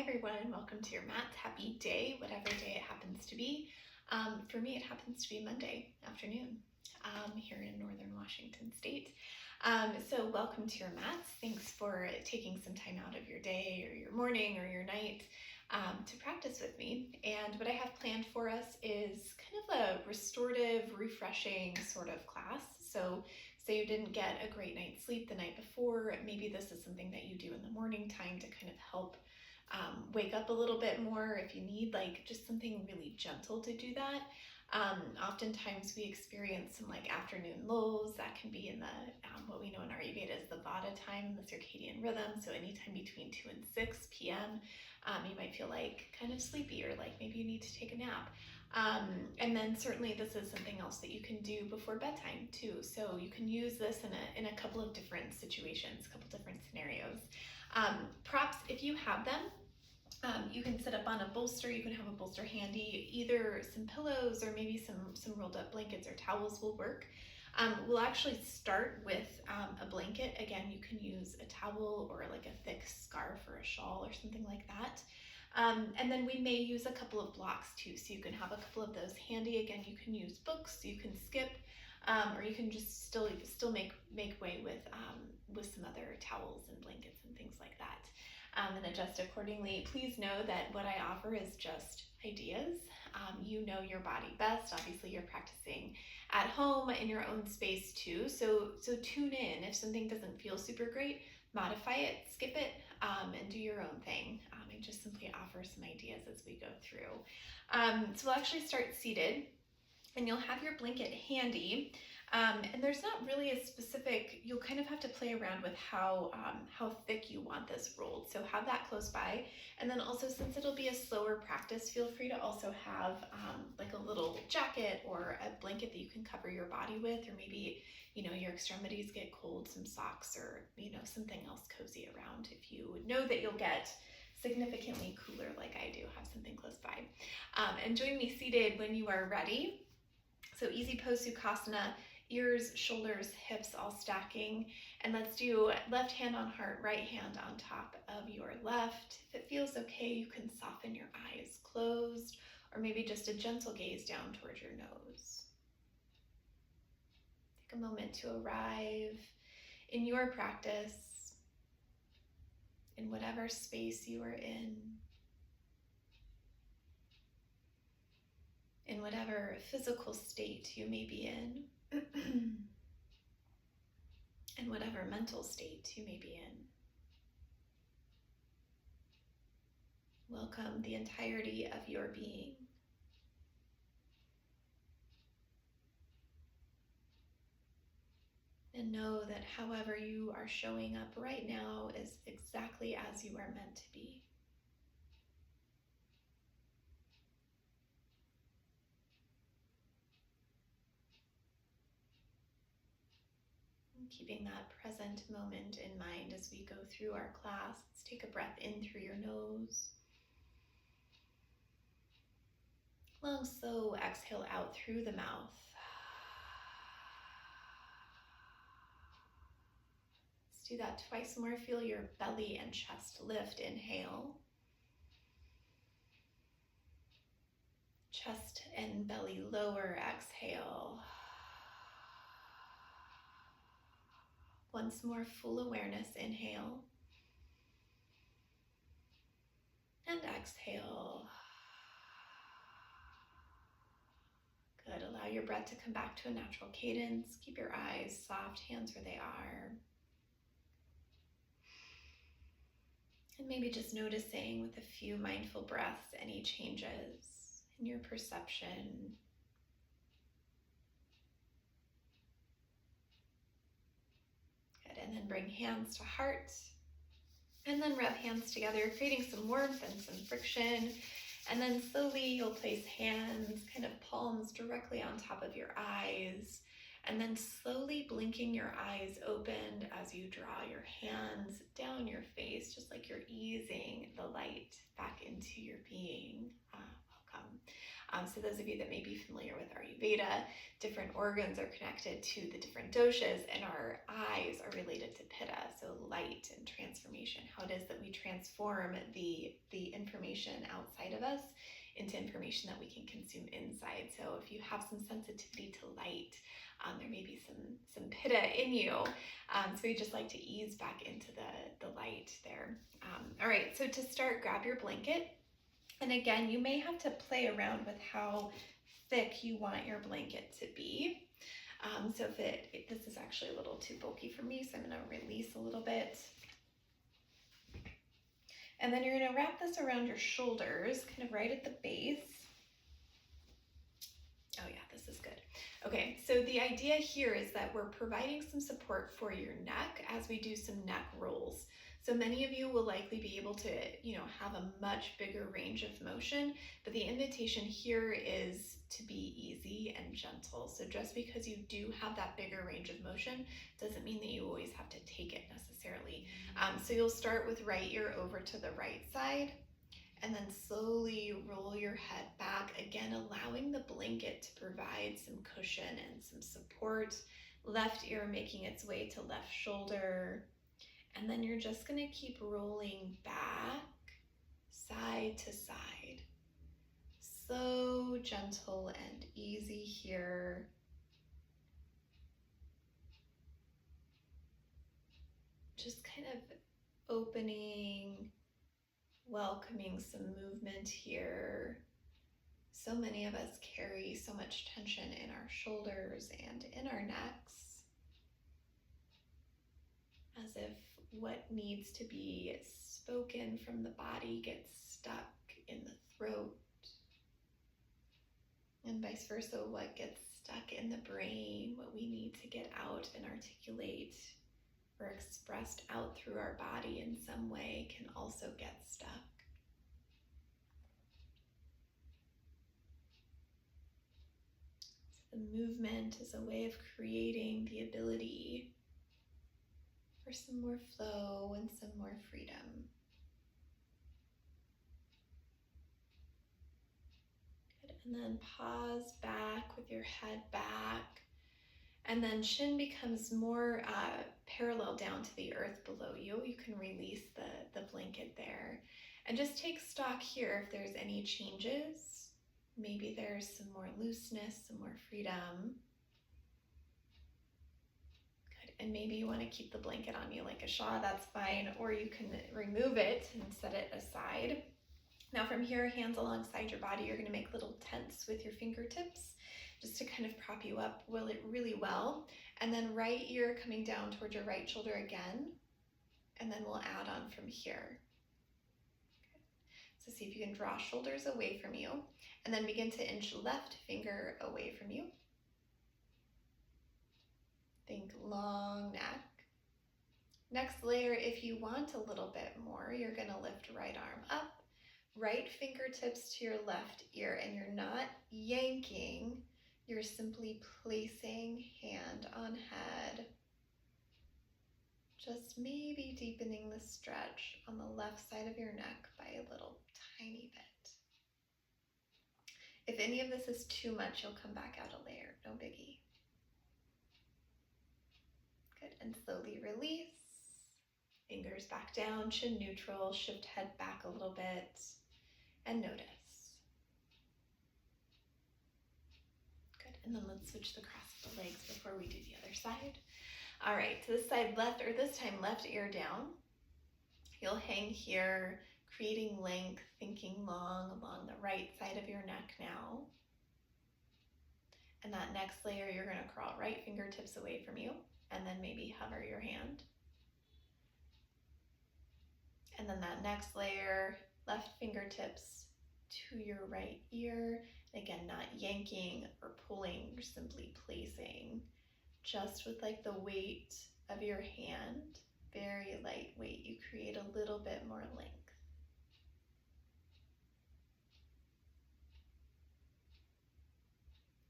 everyone, welcome to your mat. Happy day, whatever day it happens to be. For me, it happens to be Monday afternoon here in Northern Washington State. So welcome to your mats. Thanks for taking some time out of your day or your morning or your night to practice with me. And what I have planned for us is kind of a restorative, refreshing sort of class. So say you didn't get a great night's sleep the night before, maybe this is something that you do in the morning time to kind of help wake up a little bit more if you need like just something really gentle to do that. Oftentimes we experience some like afternoon lulls that can be in the what we know in Ayurveda as the vata time, the circadian rhythm. So anytime between 2 and 6 p.m. You might feel like kind of sleepy or like maybe you need to take a nap. And then certainly this is something else that you can do before bedtime too. So you can use this in a couple of different situations, a couple different scenarios. Props, if you have them, you can sit up on a bolster. You can have a bolster handy. Either some pillows or maybe some rolled up blankets or towels will work. We'll actually start with a blanket. Again, you can use a towel or like a thick scarf or a shawl or something like that. And then we may use a couple of blocks too, so you can have a couple of those handy. Again, you can use books, you can skip, or you can just still make way with some other towels and blankets and things like that. And adjust accordingly. Please know that what I offer is just ideas. You know your body best. Obviously, you're practicing at home in your own space too. So tune in. If something doesn't feel super great, modify it, skip it, and do your own thing. I just simply offer some ideas as we go through. So we'll actually start seated, and you'll have your blanket handy. And there's not really a specific, you'll kind of have to play around with how thick you want this rolled. So have that close by. And then also, since it'll be a slower practice, feel free to also have like a little jacket or a blanket that you can cover your body with, or maybe, your extremities get cold, some socks or, something else cozy around. If you know that you'll get significantly cooler like I do, have something close by. And join me seated when you are ready. So easy pose Sukhasana. Ears, shoulders, hips all stacking. And let's do left hand on heart, right hand on top of your left. If it feels okay, you can soften your eyes closed, or maybe just a gentle gaze down towards your nose. Take a moment to arrive in your practice, in whatever space you are in whatever physical state you may be in. And whatever mental state you may be in. Welcome the entirety of your being. And know that however you are showing up right now is exactly as you are meant to be. Keeping that present moment in mind as we go through our class. Let's take a breath in through your nose. Long, slow exhale out through the mouth. Let's do that twice more. Feel your belly and chest lift. Inhale. Chest and belly lower. Exhale. Once more, full awareness. Inhale. And exhale. Good. Allow your breath to come back to a natural cadence. Keep your eyes soft, hands where they are. And maybe just noticing with a few mindful breaths any changes in your perception. And then bring hands to heart, and then rub hands together, creating some warmth and some friction. And then slowly you'll place hands, kind of palms directly on top of your eyes, and then slowly blinking your eyes open as you draw your hands down your face, just like you're easing the light back into your being. Welcome. So those of you that may be familiar with Ayurveda, different organs are connected to the different doshas, and our eyes are related to pitta, so light and transformation, how it is that we transform the information outside of us into information that we can consume inside. So if you have some sensitivity to light, there may be some pitta in you. So we just like to ease back into the light there. All right, so to start, grab your blanket. And again, you may have to play around with how thick you want your blanket to be. So if this is actually a little too bulky for me, so I'm going to release a little bit. And then you're going to wrap this around your shoulders, kind of right at the base. Oh yeah, this is good. Okay, so the idea here is that we're providing some support for your neck as we do some neck rolls. So many of you will likely be able to, have a much bigger range of motion, but the invitation here is to be easy and gentle. So just because you do have that bigger range of motion doesn't mean that you always have to take it necessarily. So you'll start with right ear over to the right side, and then slowly roll your head back, again allowing the blanket to provide some cushion and some support. Left ear making its way to left shoulder. And then you're just going to keep rolling back, side to side. So gentle and easy here. Just kind of opening, welcoming some movement here. So many of us carry so much tension in our shoulders and in our necks, as if what needs to be spoken from the body gets stuck in the throat, and vice versa, what gets stuck in the brain, what we need to get out and articulate or expressed out through our body in some way can also get stuck. So the movement is a way of creating the ability for some more flow and some more freedom. Good. And then pause back with your head back, and then chin becomes more parallel down to the earth below you. You can release the blanket there and just take stock here if there's any changes. Maybe there's some more looseness, some more freedom. And maybe you want to keep the blanket on you like a shawl, that's fine, or you can remove it and set it aside. Now from here, hands alongside your body, you're going to make little tents with your fingertips just to kind of prop you up really well. And then right ear coming down towards your right shoulder again, and then we'll add on from here. Okay. So see if you can draw shoulders away from you, and then begin to inch left finger away from you. Think long neck. Next layer, if you want a little bit more, you're going to lift right arm up, right fingertips to your left ear, and you're not yanking, you're simply placing hand on head. Just maybe deepening the stretch on the left side of your neck by a little tiny bit. If any of this is too much, you'll come back out a layer, no biggie. Good, and slowly release. Fingers back down, chin neutral, shift head back a little bit, and notice. Good, and then let's switch the cross of the legs before we do the other side. All right, to this side left, or this time left ear down. You'll hang here, creating length, thinking long along the right side of your neck now. And that next layer, you're gonna crawl right fingertips away from you, and then maybe hover your hand. And then that next layer, left fingertips to your right ear. Again, not yanking or pulling, you're simply placing, just with like the weight of your hand, very lightweight, you create a little bit more length.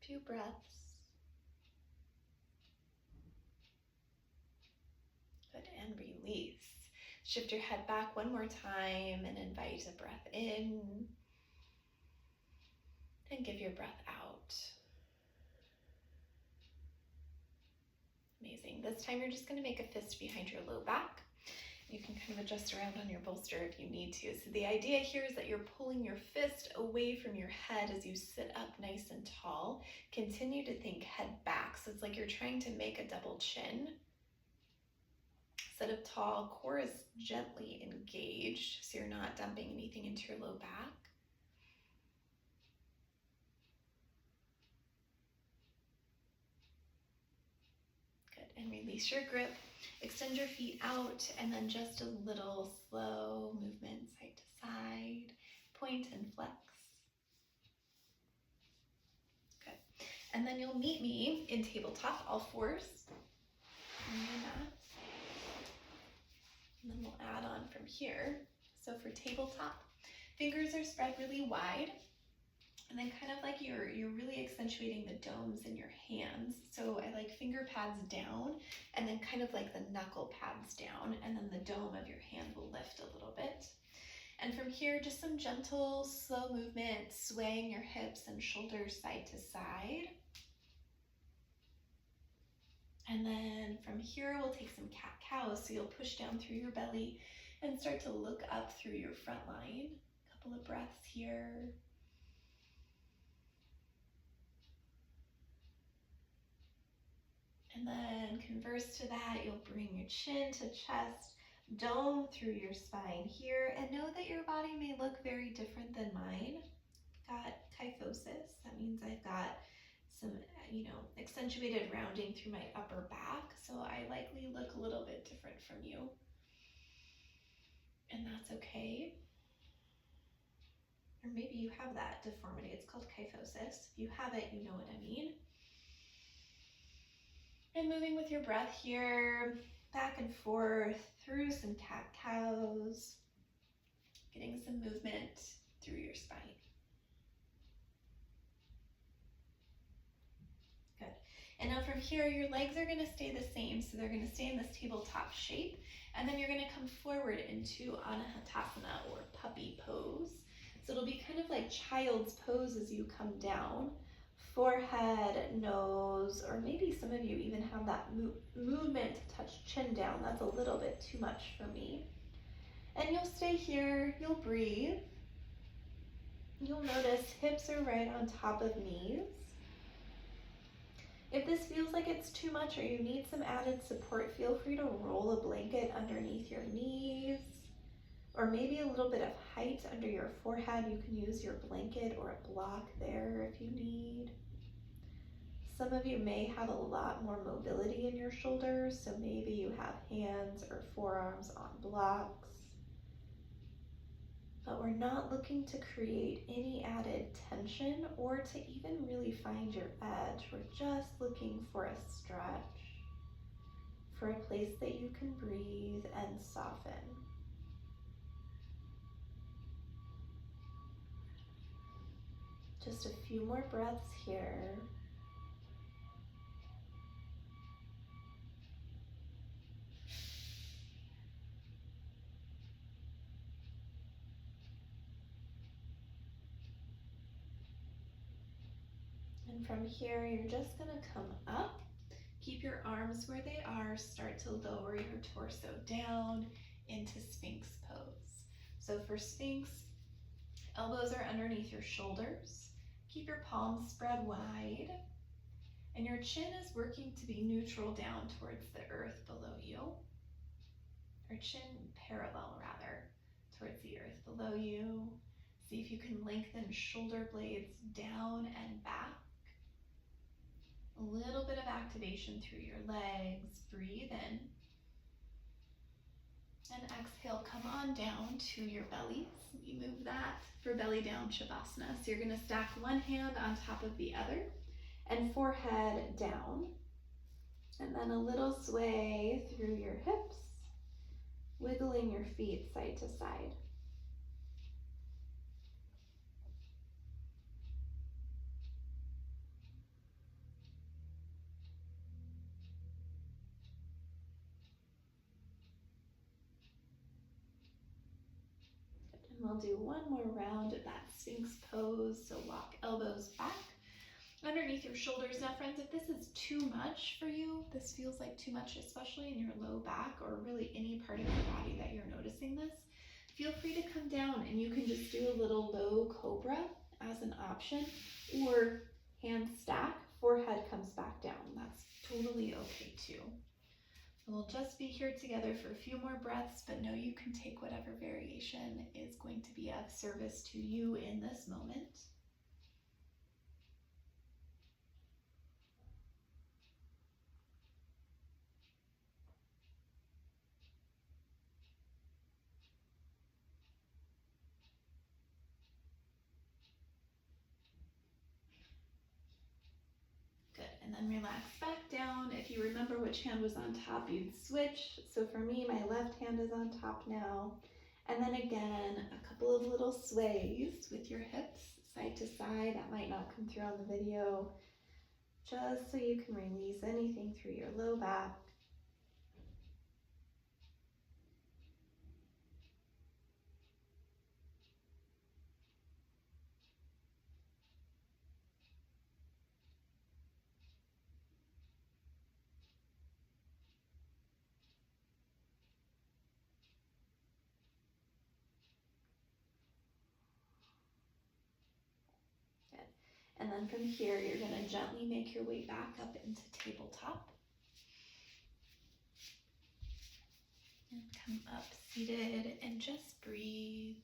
Few breaths. Good, and release. Shift your head back one more time and invite a breath in. Then give your breath out. Amazing. This time you're just going to make a fist behind your low back. You can kind of adjust around on your bolster if you need to. So the idea here is that you're pulling your fist away from your head as you sit up nice and tall. Continue to think head back. So it's like you're trying to make a double chin. Sit up tall, core is gently engaged, so you're not dumping anything into your low back. Good, and release your grip. Extend your feet out, and then just a little slow movement side to side. Point and flex. Good. And then you'll meet me in tabletop, all fours on your mat. And then we'll add on from here. So for tabletop, fingers are spread really wide. And then kind of like you're really accentuating the domes in your hands. So I like finger pads down and then kind of like the knuckle pads down, and then the dome of your hand will lift a little bit. And from here, just some gentle, slow movement, swaying your hips and shoulders side to side. And then from here, we'll take some cat-cows. So you'll push down through your belly and start to look up through your front line. A couple of breaths here. And then converse to that, you'll bring your chin to chest, dome through your spine here, and know that your body may look very different than mine. Got kyphosis, that means I've got some, accentuated rounding through my upper back, so I likely look a little bit different from you. And that's okay. Or maybe you have that deformity, it's called kyphosis. If you have it, you know what I mean. And moving with your breath here, back and forth through some cat-cows, getting some movement through your spine. Good. And now from here, your legs are going to stay the same, so they're going to stay in this tabletop shape, and then you're going to come forward into Anahatasana, or puppy pose. So it'll be kind of like child's pose as you come down. Forehead, nose, or maybe some of you even have that movement to touch chin down. That's a little bit too much for me. And you'll stay here, you'll breathe. You'll notice hips are right on top of knees. If this feels like it's too much or you need some added support, feel free to roll a blanket underneath your knees, or maybe a little bit of height under your forehead. You can use your blanket or a block there if you need. Some of you may have a lot more mobility in your shoulders, so maybe you have hands or forearms on blocks. But we're not looking to create any added tension or to even really find your edge. We're just looking for a stretch, for a place that you can breathe and soften. Just a few more breaths here. And from here, you're just going to come up. Keep your arms where they are. Start to lower your torso down into Sphinx pose. So for Sphinx, elbows are underneath your shoulders. Keep your palms spread wide. And your chin is working to be neutral down towards the earth below you. Or chin parallel, rather, towards the earth below you. See if you can lengthen shoulder blades down and back. A little bit of activation through your legs. Breathe in. And exhale, come on down to your bellies. We move that for belly down Shavasana. So you're going to stack one hand on top of the other and forehead down. And then a little sway through your hips, wiggling your feet side to side. We'll do one more round of that Sphinx pose. So walk elbows back underneath your shoulders. Now friends, if this is too much for you, this feels like too much, especially in your low back or really any part of your body that you're noticing this, feel free to come down and you can just do a little low cobra as an option, or hand stack, forehead comes back down. That's totally okay too. And we'll just be here together for a few more breaths, but know you can take whatever variation is going to be of service to you in this moment. Good, and then relax back down. If you remember which hand was on top, you'd switch. So for me, my left hand is on top now. And then again, a couple of little sways with your hips side to side. That might not come through on the video, just so you can release anything through your low back. And then from here, you're going to gently make your way back up into tabletop. And come up seated and just breathe.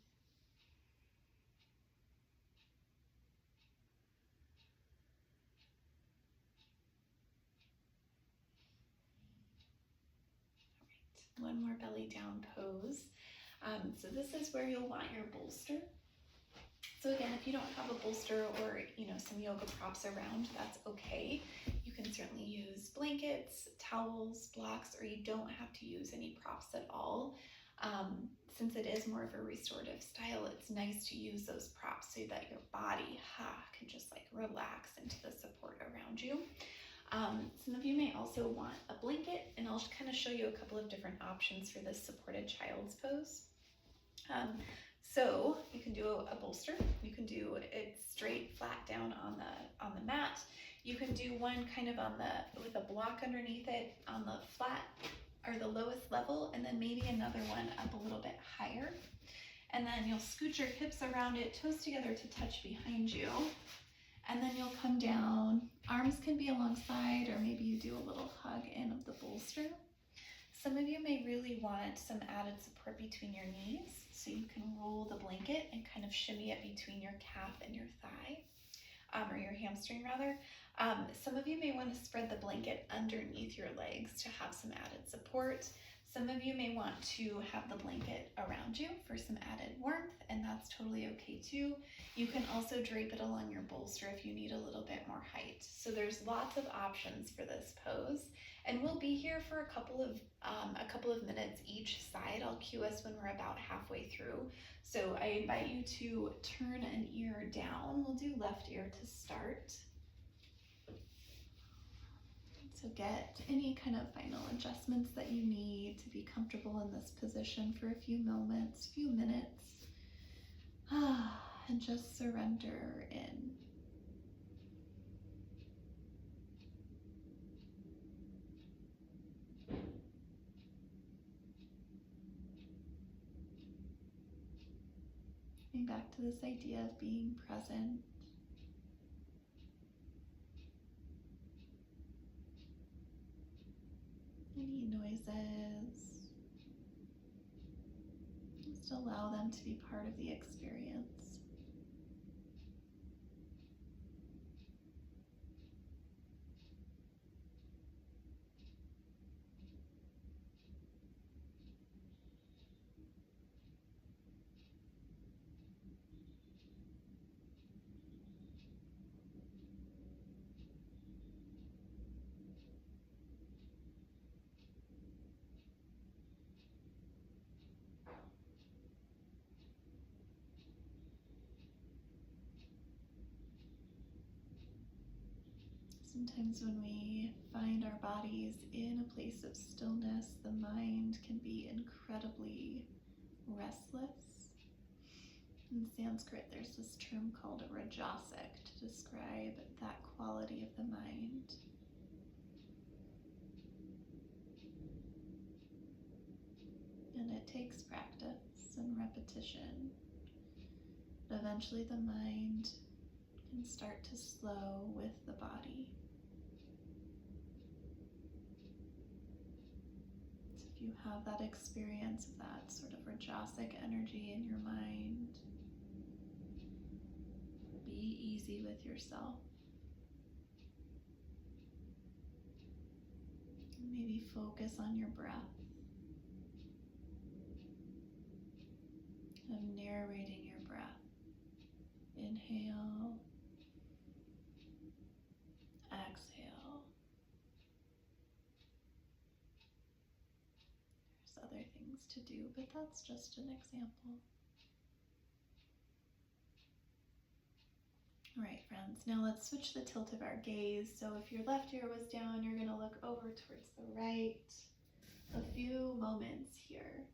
All right, one more belly down pose. So this is where you'll want your bolster. So again, if you don't have a bolster or some yoga props around, that's okay. You can certainly use blankets, towels, blocks, or you don't have to use any props at all. Since it is more of a restorative style, it's nice to use those props so that your body can just like relax into the support around you. Some of you may also want a blanket, and I'll kind of show you a couple of different options for this supported child's pose. So you can do a bolster. You can do it straight flat down on the mat. You can do one kind of with a block underneath it on the flat or the lowest level, and then maybe another one up a little bit higher. And then you'll scoot your hips around it, toes together to touch behind you. And then you'll come down. Arms can be alongside, or maybe you do a little hug in of the bolster. Some of you may really want some added support between your knees, so you can roll the blanket and kind of shimmy it between your calf and your thigh, or your hamstring rather. Some of you may want to spread the blanket underneath your legs to have some added support. Some of you may want to have the blanket around you for some added warmth, and that's totally okay too. You can also drape it along your bolster if you need a little bit more height. So there's lots of options for this pose, and we'll be here for a couple of minutes each side. I'll cue us when we're about halfway through. So I invite you to turn an ear down. We'll do left ear to start. So get any kind of final adjustments that you need to be comfortable in this position for a few moments, few minutes, and just surrender in. Coming back to this idea of being present. Any noises, just allow them to be part of the experience. Sometimes when we find our bodies in a place of stillness, the mind can be incredibly restless. In Sanskrit, there's this term called rajasic to describe that quality of the mind. And it takes practice and repetition. But eventually the mind can start to slow with the body. So if you have that experience of that sort of rajasic energy in your mind, be easy with yourself. And maybe focus on your breath. Of narrating your breath. Inhale, exhale. There's other things to do, but that's just an example. All right, friends, now let's switch the tilt of our gaze. So if your left ear was down, you're going to look over towards the right. A few moments here.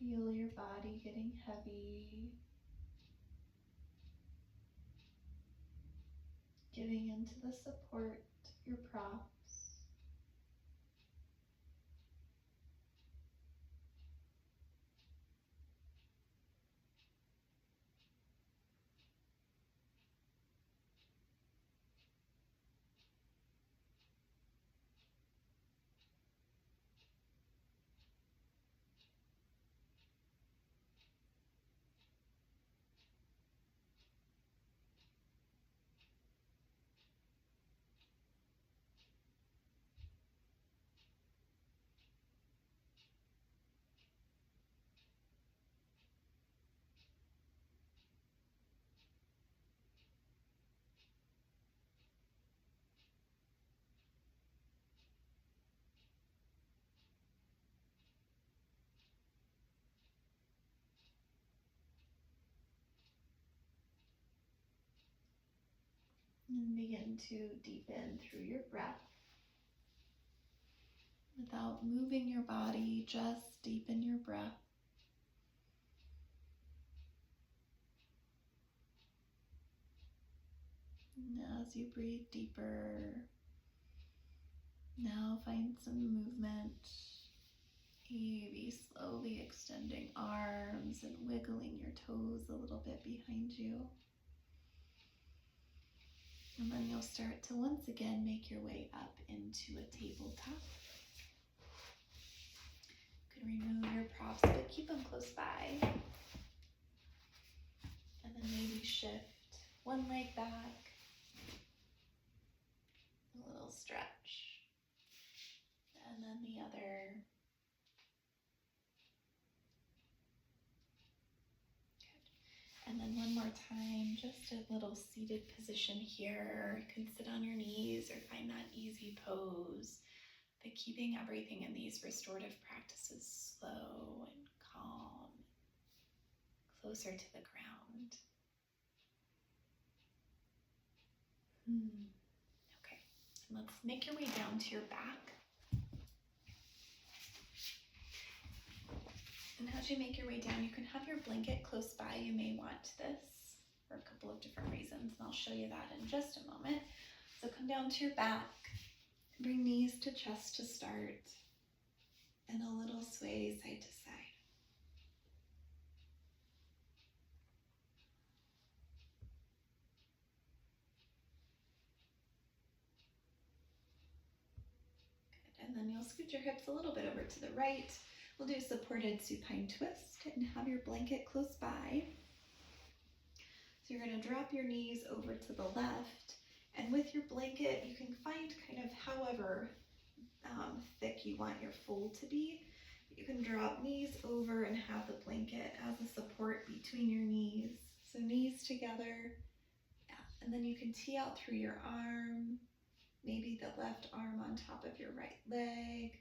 Feel your body getting heavy, giving into the support of your props. And begin to deepen through your breath. Without moving your body, just deepen your breath. And as you breathe deeper, now find some movement. Maybe slowly extending arms and wiggling your toes a little bit behind you. And then you'll start to once again make your way up into a tabletop. You can remove your props, but keep them close by. And then maybe shift one leg back. A little stretch. And then the other. And then one more time, just a little seated position here. You can sit on your knees or find that easy pose, but keeping everything in these restorative practices slow and calm, closer to the ground. Okay, and let's make your way down to your back. And as you make your way down, you can have your blanket close by. You may want this for a couple of different reasons, and I'll show you that in just a moment. So come down to your back, Bring knees to chest to start, and a little sway side to side. Good. And then you'll scoot your hips a little bit over to the right. We'll do supported supine twist and have your blanket close by. So you're going to drop your knees over to the left, and with your blanket, you can find kind of however thick you want your fold to be. You can drop knees over and have the blanket as a support between your knees. So knees together, yeah. And then you can tee out through your arm, maybe the left arm on top of your right leg.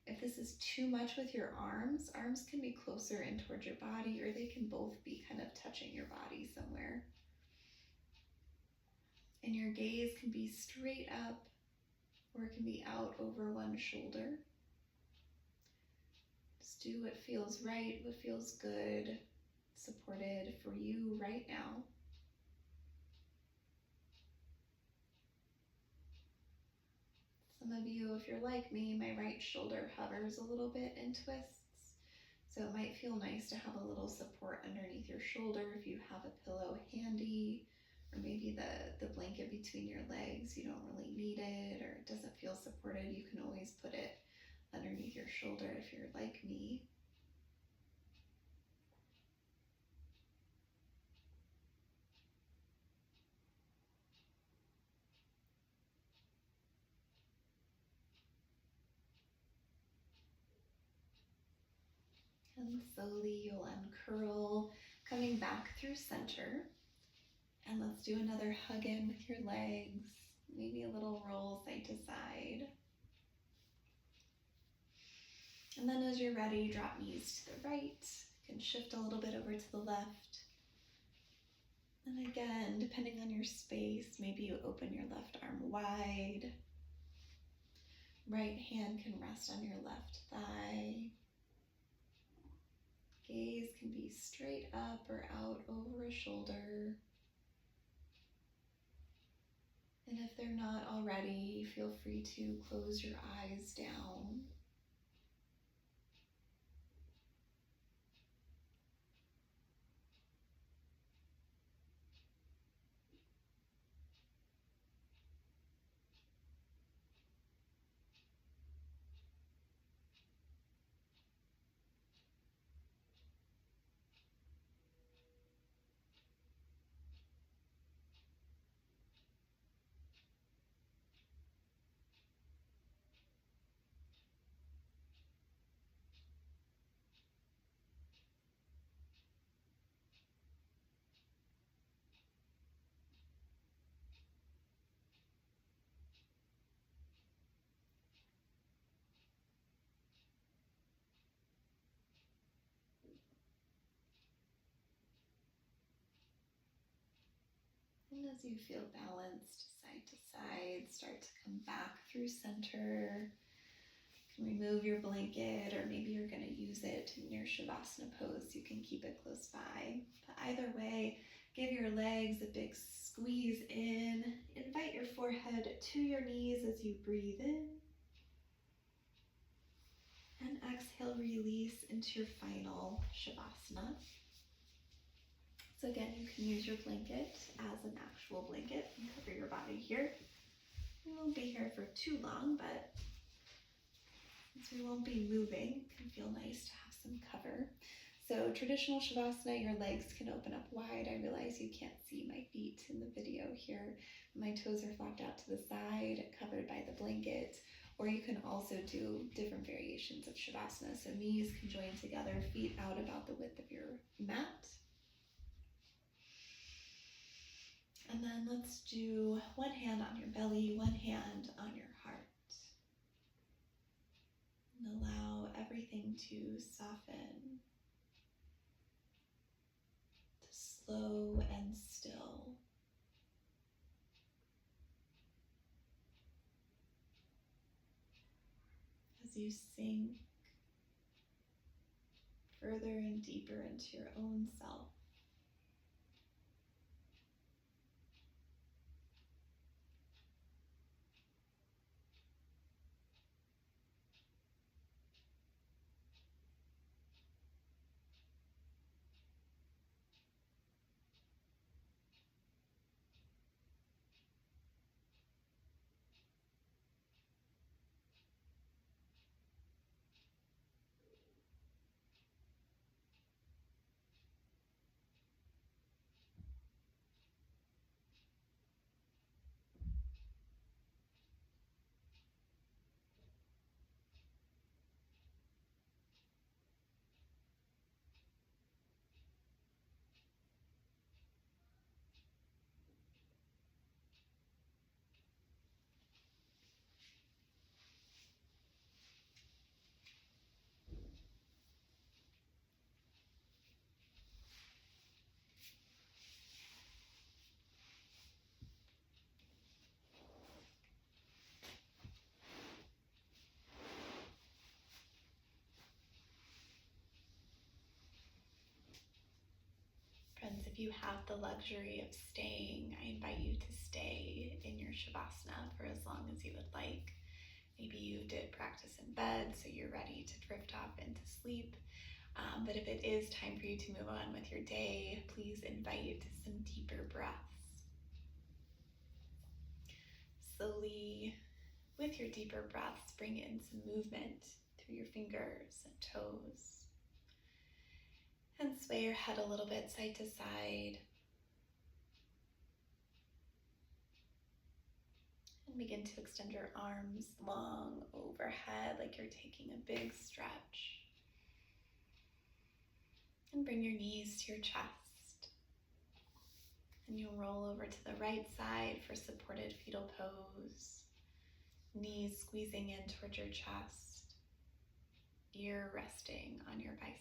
If this is too much with your arms can be closer in towards your body, or they can both be kind of touching your body somewhere. And your gaze can be straight up, or it can be out over one shoulder. Just do what feels right, what feels good, supported for you right now. Some of you, if you're like me, my right shoulder hovers a little bit and twists. So it might feel nice to have a little support underneath your shoulder if you have a pillow handy, or maybe the blanket between your legs, you don't really need it, or it doesn't feel supported. You can always put it underneath your shoulder if you're like me. And slowly you'll uncurl, coming back through center. And let's do another hug in with your legs, maybe a little roll side to side. And then as you're ready, drop knees to the right. You can shift a little bit over to the left. And again, depending on your space, maybe you open your left arm wide. Right hand can rest on your left thigh. Gaze can be straight up or out over a shoulder. And if they're not already, feel free to close your eyes down. And as you feel balanced side to side, start to come back through center. You can remove your blanket, or maybe you're going to use it in your Shavasana pose. You can keep it close by. But either way, give your legs a big squeeze in. Invite your forehead to your knees as you breathe in. And exhale, release into your final Shavasana. So again, you can use your blanket as an actual blanket and cover your body here. We won't be here for too long, but since we won't be moving, it can feel nice to have some cover. So traditional Shavasana, your legs can open up wide. I realize you can't see my feet in the video here. My toes are flopped out to the side, covered by the blanket. Or you can also do different variations of Shavasana. So knees can join together, feet out about the width of your mat. And then let's do one hand on your belly, one hand on your heart. And allow everything to soften, to slow and still. As you sink further and deeper into your own self. you have the luxury of staying, I invite you to stay in your Shavasana for as long as you would like. Maybe you did practice in bed, so you're ready to drift off into sleep. But if it is time for you to move on with your day, please invite some deeper breaths. Slowly, with your deeper breaths, bring in some movement through your fingers and toes. And sway your head a little bit side to side. And begin to extend your arms long overhead like you're taking a big stretch. And bring your knees to your chest. And you'll roll over to the right side for supported fetal pose. Knees squeezing in towards your chest. Ear resting on your bicep.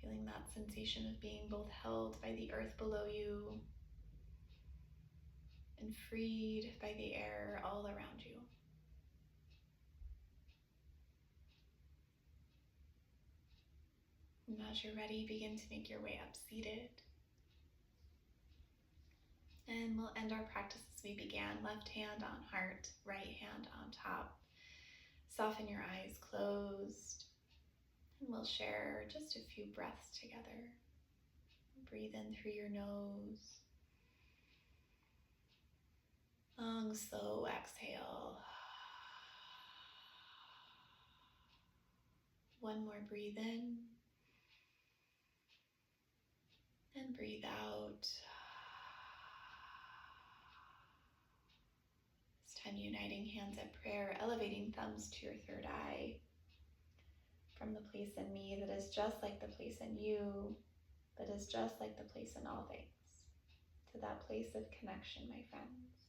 Feeling that sensation of being both held by the earth below you and freed by the air all around you. And as you're ready, begin to make your way up seated. And we'll end our practice as we began. Left hand on heart, right hand on top. Soften your eyes closed. And we'll share just a few breaths together. Breathe in through your nose. Long, slow exhale. One more breathe in. And breathe out. This time uniting hands at prayer, elevating thumbs to your third eye. From the place in me that is just like the place in you, that is just like the place in all things. To that place of connection, my friends.